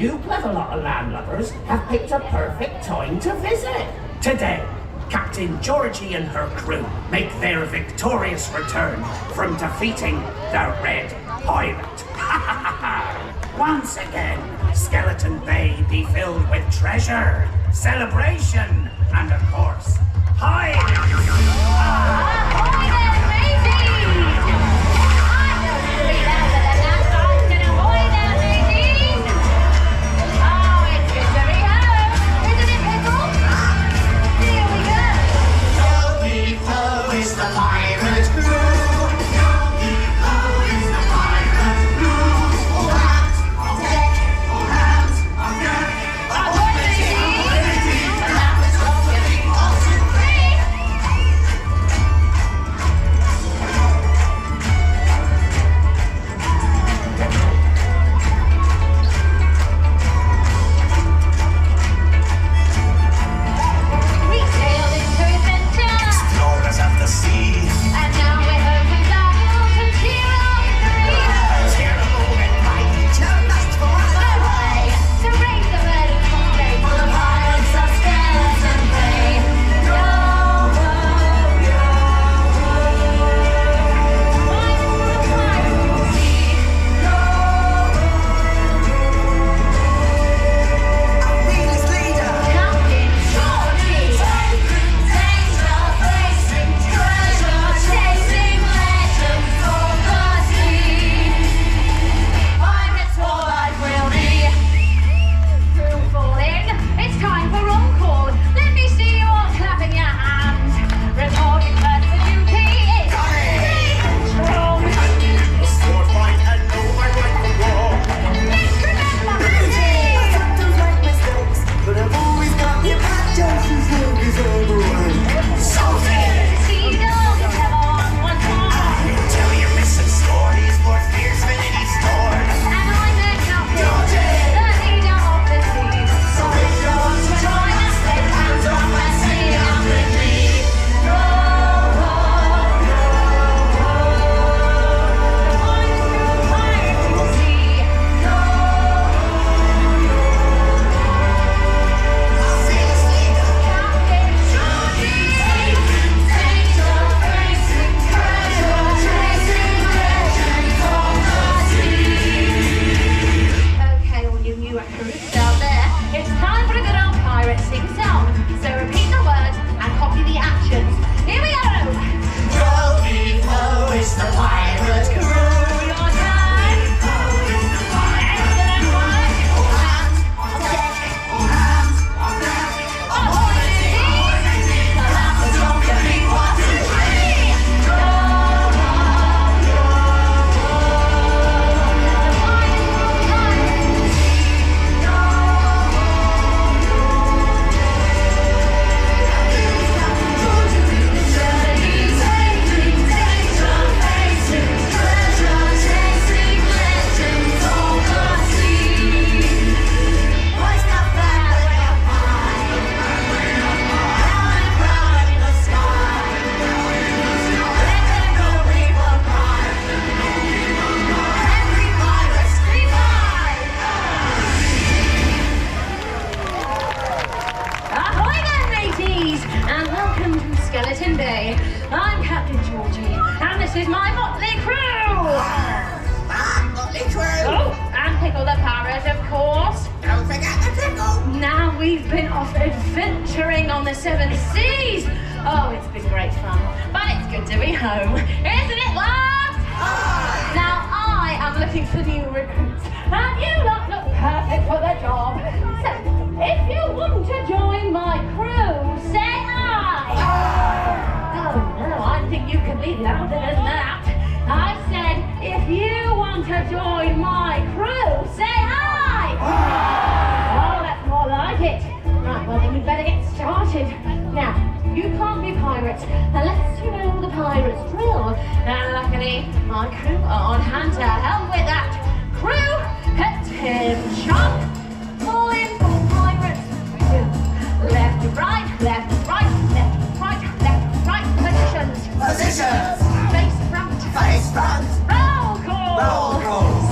You clever lot of landlubbers have picked a perfect time to visit. Today, Captain Georgie and her crew make their victorious return from defeating the Red Pirate. Once again, Skeleton Bay be filled with treasure, celebration, and of course, hides.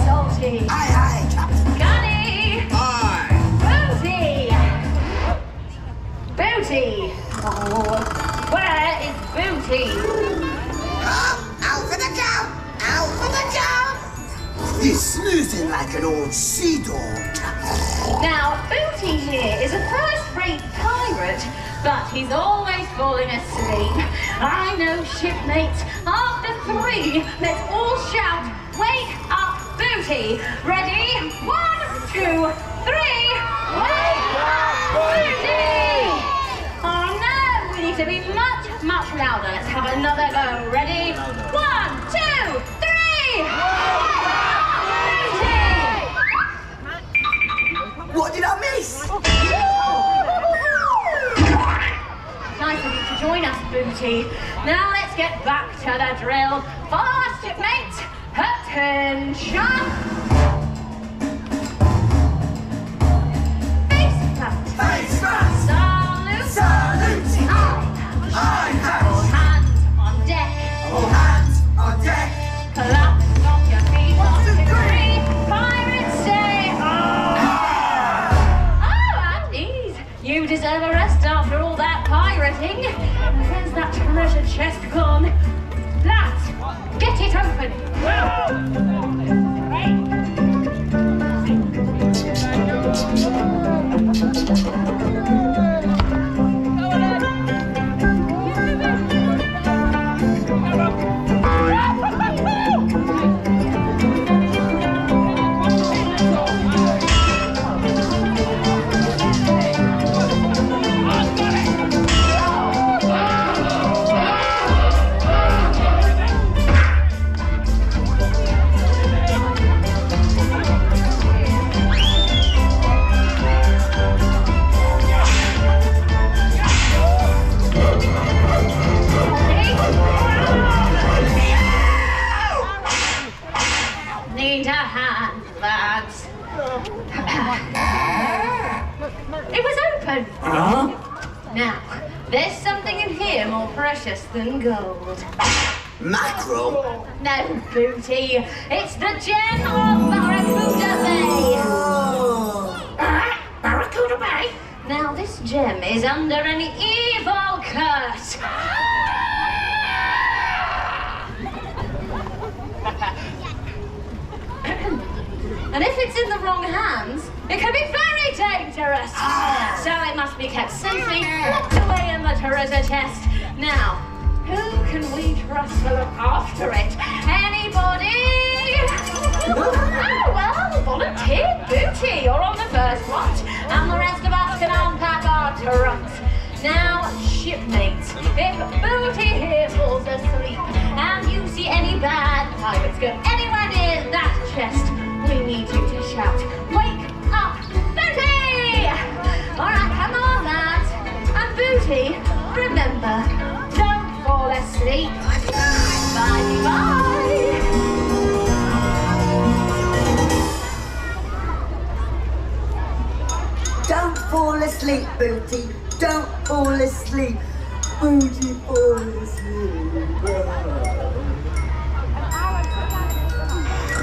Salty. Aye, Captain. Gunny. good sea dog. Now, Booty here is a first-rate pirate, but he's always falling asleep. I know, shipmates. After 3, let's all shout, "Wake up, Booty!" Ready? 1, 2, 3. Wake up, Booty! Oh no, we need to be much, much louder. Let's have another go. Ready? 1, 2, 3. What did I miss? Nice of you to join us, Booty. Now let's get back to the drill. Follow us, shipmates. Attention! Face front. Face front. Salute. Salute. Aye. Aye. All hands on deck. All hands on deck. Collapse off your feet. 1, 2, 3. Pirates say, oh, at ease. You deserve a rest after all that pirating. Where's that treasure chest gone? Lads, get it open. Need a hand, lads. It was open. Now, there's something in here more precious than gold. Mackerel. No, Booty. It's the gem of Barracuda Bay. Barracuda Bay? Now, this gem is under an evil curse. And if it's in the wrong hands, it can be very dangerous. So it must be kept safely locked away in the treasure chest. Now, who can we trust to look after it? Anybody? Oh, well, volunteer Booty. You're on the first watch, and the rest of us can unpack our trunks. Now, shipmates, if Booty here falls asleep and you see any bad pirates go anywhere near that chest, we need you to shout, "Wake up, Booty!" All right, come on, lads. And Booty, remember, don't fall asleep. Bye-bye. Don't fall asleep, Booty. Don't fall asleep. Booty, fall asleep.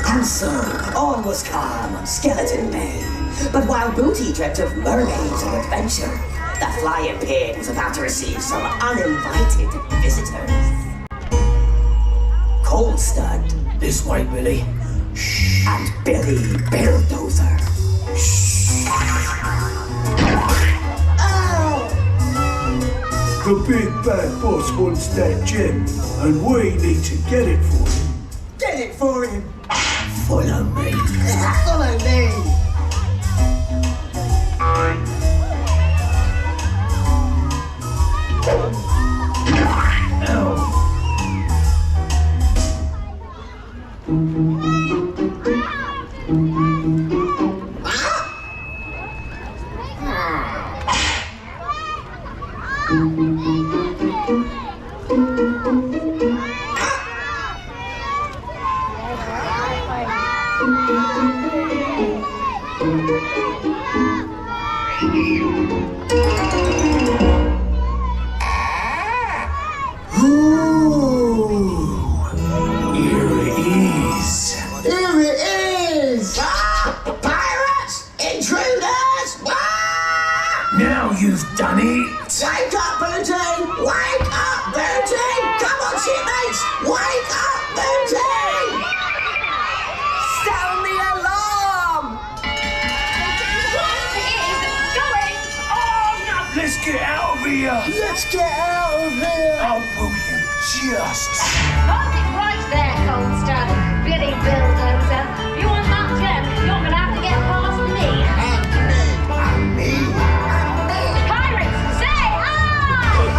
And so, all was calm on Skeleton Bay. But while Booty dreamt of mermaids and adventure, the flying pig was about to receive some uninvited visitors. Cold Stud. This way, Billy. And Billy Bulldozer. Oh! The big bad boss wants that gem, and we need to get it for him. Get it for him. Follow me. Follow me. You've done it! Wake up, Booty! Wake up, Booty! Come on, shipmates! Wake up, Booty! Sound the alarm! get out of here! Let's get out of here! Oh, will you just... Hold it right there, Coldstone. Billy Bulldozer. You want that gem? You're gonna have to get past me. And me. Pirates, say aye!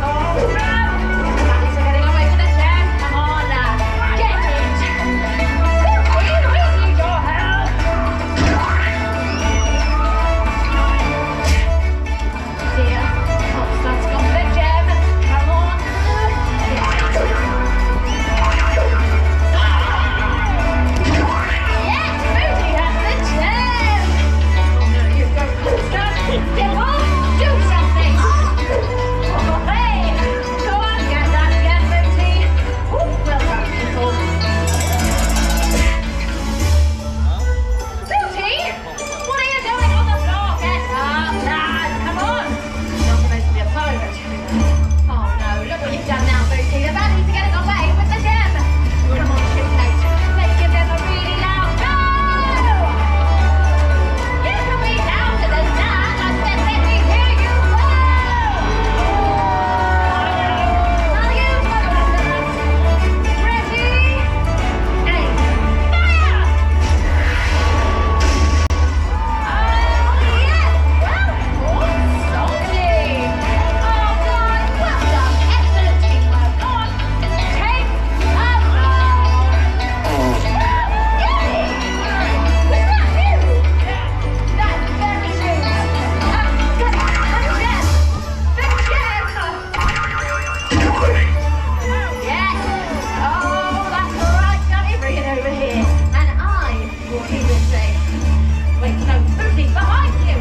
Oh no! The baddies are getting away with the gem. Come on now, get it! We need your help! Dear, Coldstone's got the gem. Come on. Yes, Booty has the gem! Oh no, you go, Coldstone. Get on, do something! Oh, hey! Go on, get that gem, Booty. Oh, well done, people. Booty! What are you doing on the floor? Get up, lad! Come on! You're not supposed to be a pirate. Oh no, look what you've done now, Booty. The baddies are getting away with the gem. Come on, shipmate. Let's give them a really loud go! You can be louder than that. I said let me hear you go! Are you ready? Aim. Fire! Oh, yes! Well, salty! Oh, God, well done. Excellent teamwork. Go on, take a bow. Yay! Was that you? That's very good. The gem! The gem! Yes! Oh, that's right. Johnny, bring it over here. And I will keep it safe. Wait, no, Booty, behind you!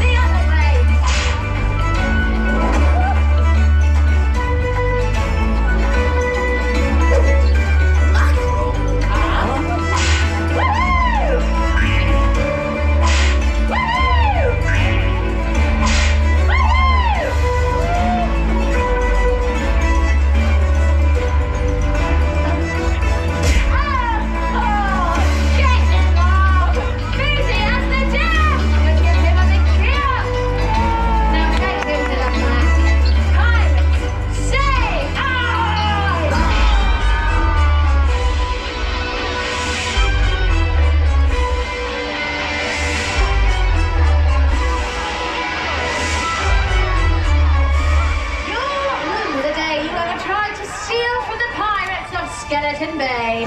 The other way! Woohoo! The day you ever tried to steal from the pirates of Skeleton Bay.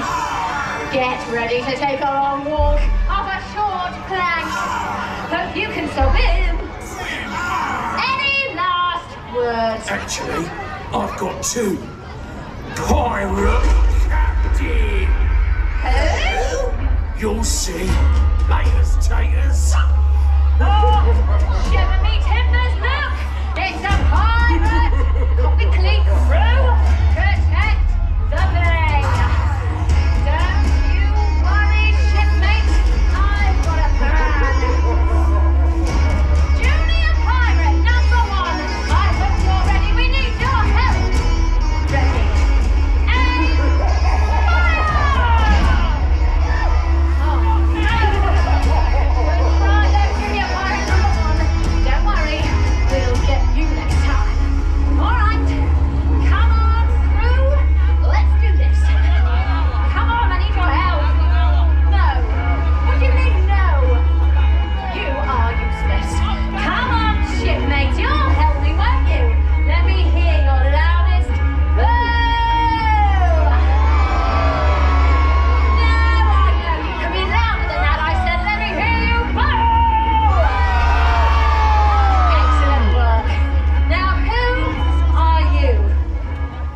Get ready to take a long walk off a short plank. Hope you can swim. Any last words? Actually, I've got two. Pirate Captain! Who? You'll see. Laters, taters. Oh, shiver me timbers, look! It's a pirate! Quickly crew, protect the bay! Don't you worry, shipmate, I've got a plan! Junior pirate number 1, I hope you're ready, we need your help! Ready, aim, fire! Oh no! We'll try though, Junior pirate number 1. Don't worry, we'll get you next time. All right, come on, crew. Let's do this. Come on, I need your help. No. What do you mean, no? You are useless. Come on, shipmate, you'll help me, won't you? Let me hear your loudest boo. No, I know you can be louder than that. I said, let me hear you boo. Excellent work. Now, who are you?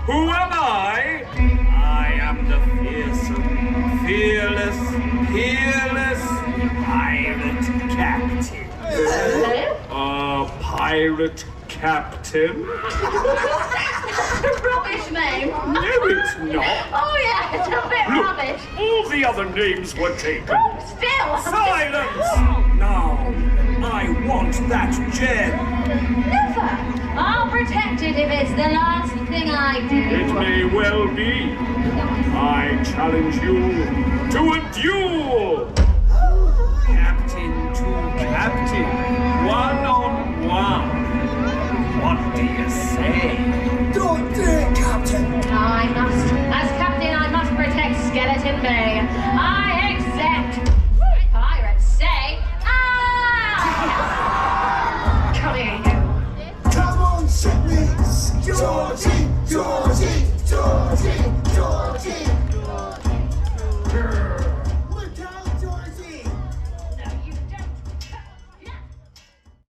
Who am I? I am the fearsome, fearless, peerless pirate captain. Hello? Pirate captain? Rubbish name. No, it's not. Oh yeah, it's a bit Look, rubbish. all the other names were taken. Oh, still. Silence! No, I want that gem. Never. I'll protect it if it's the last thing I do. It may well be. I challenge you to a duel! Captain to captain, one on one. What do you say? Don't do it, Captain. I must. As captain, I must protect Skeleton Bay. I accept. Pirates say, ah! Come here, you. Come on, shipmates. Georgie, Georgie.